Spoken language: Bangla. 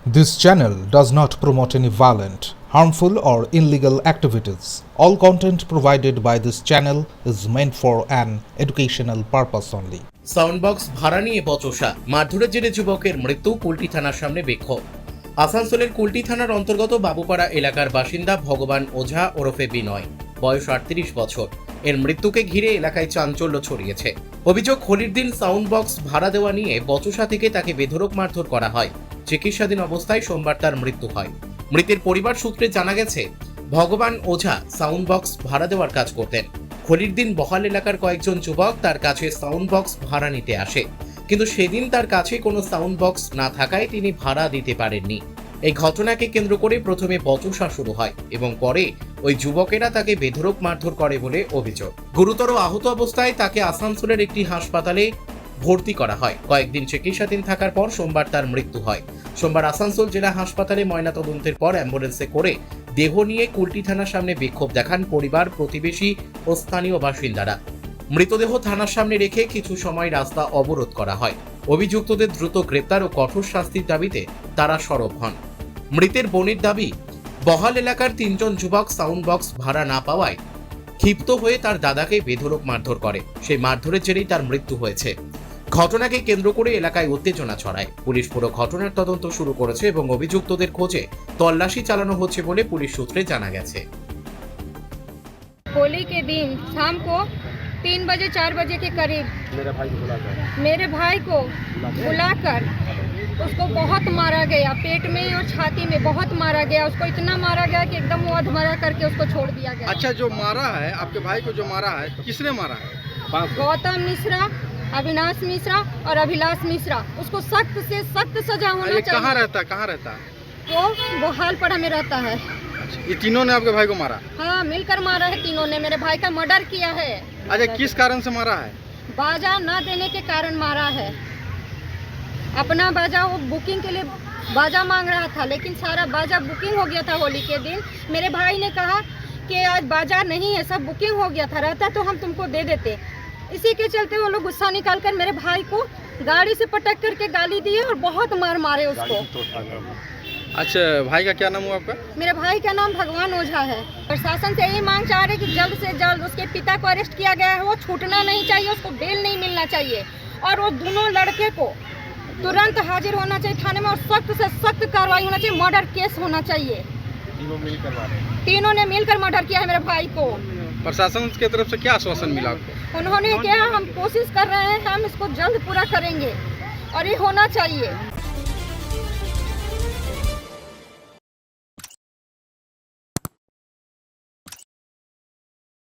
This channel does not promote any violent, harmful, or illegal activities. All content provided by this channel is meant for an educational purpose only. Sound box ভাড়া নিয়ে বচসা, মারধরের জেরে যুবকের মৃত্যু, কুলটি থানার সামনে বিক্ষোভ। আসানসোলের কুলটি থানার অন্তর্গত বাবুপাড়া এলাকার বাসিন্দা ভগবান ওঝা ওরফে বিনয়, বয়স 38 বছর। এর মৃত্যুকে ঘিরে এলাকায় চাঞ্চল্য ছড়িয়েছে। অভিযোগ, হোলির দিন সাউন্ড বক্স ভাড়া দেওয়া নিয়ে বচসা থেকে তাকে বেধড়ক মারধর করা হয়। চিকিৎসাধীন অবস্থায় সোমবার তার মৃত্যু হয়। মৃতের পরিবার সূত্রে জানা গেছে, ভগবান ওঝা সাউন্ড বক্স ভাড়া দেওয়ার কাজ করতেন। হোলির দিন বহাল এলাকার কয়েকজন যুবক তার কাছে সাউন্ড বক্স ভাড়া নিতে আসে, কিন্তু সেদিন তার কাছে কোনো সাউন্ড বক্স না থাকায় তিনি ভাড়া দিতে পারেননি। এই ঘটনাকে কেন্দ্র করে প্রথমে বচসা শুরু হয় এবং পরে ওই যুবকেরা তাকে বেধড়ক মারধর করে বলে অভিযোগ। গুরুতর আহত অবস্থায় তাকে আসানসোলের একটি হাসপাতালে ভর্তি করা হয়। কয়েকদিন চিকিৎসাধীন থাকার পর সোমবার তার মৃত্যু হয়। সোমবার আসানসোল জেলা হাসপাতালে ময়নাতদন্তের পর অ্যাম্বুলেন্সে করে দেহ নিয়ে কুলটি থানার সামনে বিক্ষোভ দেখান পরিবার, প্রতিবেশী ও স্থানীয় বাসিন্দারা। মৃতদেহ থানার সামনে রেখে কিছু সময় রাস্তা অবরোধ করা হয়। অভিযুক্তদের দ্রুত গ্রেপ্তার ও কঠোর শাস্তির দাবিতে তারা সরব হন। মৃতের বোনের দাবি, বহাল এলাকার 3 জন যুবক সাউন্ড বক্স ভাড়া না পাওয়ায় ক্ষিপ্ত হয়ে তার দাদাকে বেধড়ক মারধর করে। সেই মারধরের জেরেই তার মৃত্যু হয়েছে। ঘটনাকে কেন্দ্র করে এলাকায় উত্তেজনা ছড়ায়। পুলিশ পুরো ঘটনার তদন্ত শুরু করেছে এবং অভিযুক্তদের খোঁজে তল্লাশি চালানো হচ্ছে বলে পুলিশ সূত্রে জানা গেছে। होली के दिन शाम को 3 बजे 4 बजे के करीब मेरे भाई को बुलाकर उसको बहुत मारा गया, पेट में और छाती में बहुत मारा गया। उसको इतना मारा गया कि एकदम वो अधमरा करके उसको छोड़ दिया गया। अच्छा, जो मारा है आपके भाई को, जो मारा है किसने मारा है? गौतम मिश्रा, अविनाश मिश्रा और अभिलाष मिश्रा। उसको सख्त से सख्त सजा होना ये चाहिए। कहाँ रहता? वो बहालपड़ा में रहता है। ये तीनों ने आपके भाई को मारा? हाँ, मिलकर मारा है तीनों ने। मेरे भाई का मर्डर किया है। अच्छा, किस कारण से मारा है? बाजा न देने के कारण मारा है। अपना बाजा वो बुकिंग के लिए बाजा मांग रहा था, लेकिन सारा बाजा बुकिंग हो गया था होली के दिन। मेरे भाई ने कहा कि आज बाजा नहीं है, सब बुकिंग हो गया था, रहता तो हम तुमको दे देते। इसी के चलते वो लोग गुस्सा निकाल कर मेरे भाई को गाड़ी से पटक करके गाली दिए और बहुत मारे उसको। अच्छा, भाई का क्या नाम हुआ आपका? मेरे भाई का नाम भगवान ओझा है। प्रशासन से यही मांग चाह रहे कि जल्द से जल्द उसके पिता को अरेस्ट किया गया है, वो छूटना नहीं चाहिए, उसको बेल नहीं मिलना चाहिए और वो दोनों लड़के को तुरंत हाजिर होना चाहिए थाने में और सख्त से सख्त कार्रवाई होना चाहिए। मर्डर केस होना चाहिए। तीनों ने मिलकर मर्डर किया है मेरे भाई को। प्रशासन की तरफ से क्या आश्वासन मिला आपको? उन्होंने क्या, हम कोशिश कर रहे हैं, हम इसको जल्द पूरा करेंगे और ये होना चाहिए।